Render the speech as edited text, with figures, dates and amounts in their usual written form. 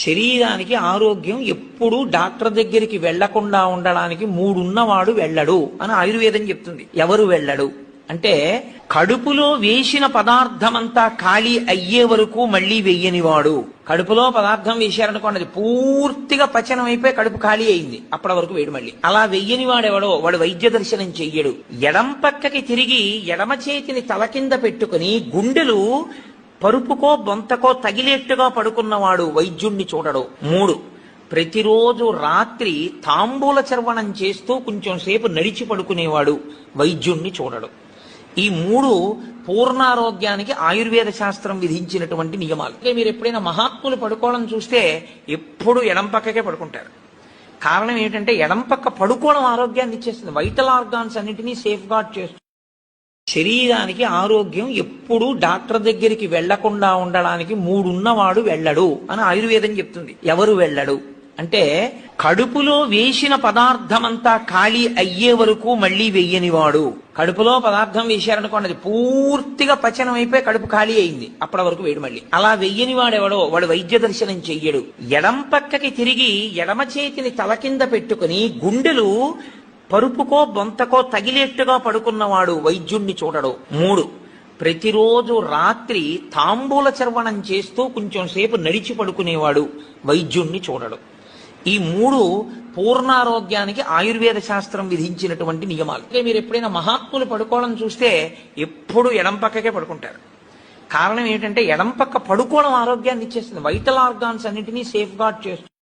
శరీరానికి ఆరోగ్యం ఎప్పుడూ డాక్టర్ దగ్గరికి వెళ్లకుండా ఉండడానికి మూడున్నవాడు వెళ్ళడు అని ఆయుర్వేదం చెప్తుంది. ఎవరు వెళ్ళడు అంటే కడుపులో వేసిన పదార్థమంతా ఖాళీ అయ్యే వరకు మళ్లీ వెయ్యనివాడు. కడుపులో పదార్థం వేశారనుకోండి, అది పూర్తిగా పచనం అయిపోయి కడుపు ఖాళీ అయింది, అప్పటి వరకు వేడు మళ్ళీ. అలా వెయ్యని వాడెవడో వాడు వైద్య దర్శనం చెయ్యడు. ఎడం పక్కకి తిరిగి ఎడమ చేతిని తల కింద పెట్టుకుని గుండెలు పరుపుకో బొంతకో తగిలేట్టుగా పడుకున్నవాడు వైద్యుణ్ణి చూడడు. 3, ప్రతిరోజు రాత్రి తాంబూల చర్వణం చేస్తూ కొంచెం సేపు నడిచి పడుకునేవాడు వైద్యుణ్ణి చూడడు. ఈ 3 పూర్ణారోగ్యానికి ఆయుర్వేద శాస్త్రం విధించినటువంటి నియమాలు. మీరు ఎప్పుడైనా మహాత్ములు పడుకోవడం చూస్తే ఎప్పుడు ఎడం పక్కకే పడుకుంటారు. కారణం ఏంటంటే ఎడం పక్క పడుకోవడం ఆరోగ్యాన్ని ఇచ్చేస్తుంది, వైటల్ ఆర్గాన్స్ అన్నింటినీ సేఫ్ గార్డ్ చేస్తుంది. శరీరానికి ఆరోగ్యం ఎప్పుడూ డాక్టర్ దగ్గరికి వెళ్లకుండా ఉండడానికి మూడున్నవాడు వెళ్ళడు అని ఆయుర్వేదం చెప్తుంది. ఎవరు వెళ్ళడు అంటే కడుపులో వేసిన పదార్థమంతా ఖాళీ అయ్యే వరకు మళ్లీ వెయ్యనివాడు. కడుపులో పదార్థం వేశారనుకోండి, అది పూర్తిగా పచనం అయిపోయి కడుపు ఖాళీ అయింది, అప్పటి వరకు వేడు మళ్ళీ. అలా వెయ్యని వాడెవడో వాడు వైద్య దర్శనం చెయ్యడు. ఎడం పక్కకి తిరిగి ఎడమ చేతిని తల కింద పెట్టుకుని గుండెలు పరుపుకో బొంతకో తగిలేట్టుగా పడుకున్నవాడు వైద్యుణ్ణి చూడడు. 3, ప్రతిరోజు రాత్రి తాంబూల చర్వణం చేస్తూ కొంచెం సేపు నడిచి పడుకునేవాడు వైద్యుణ్ణి చూడడు. ఈ 3 పూర్ణారోగ్యానికి ఆయుర్వేద శాస్త్రం విధించినటువంటి నియమాలు. మీరు ఎప్పుడైనా మహాత్ములు పడుకోవడం చూస్తే ఎప్పుడు ఎడం పక్కకే పడుకుంటారు. కారణం ఏంటంటే ఎడం పక్క పడుకోవడం ఆరోగ్యాన్ని ఇచ్చేస్తుంది, వైటల్ ఆర్గాన్స్ అన్నింటినీ సేఫ్ గార్డ్ చేస్తుంది.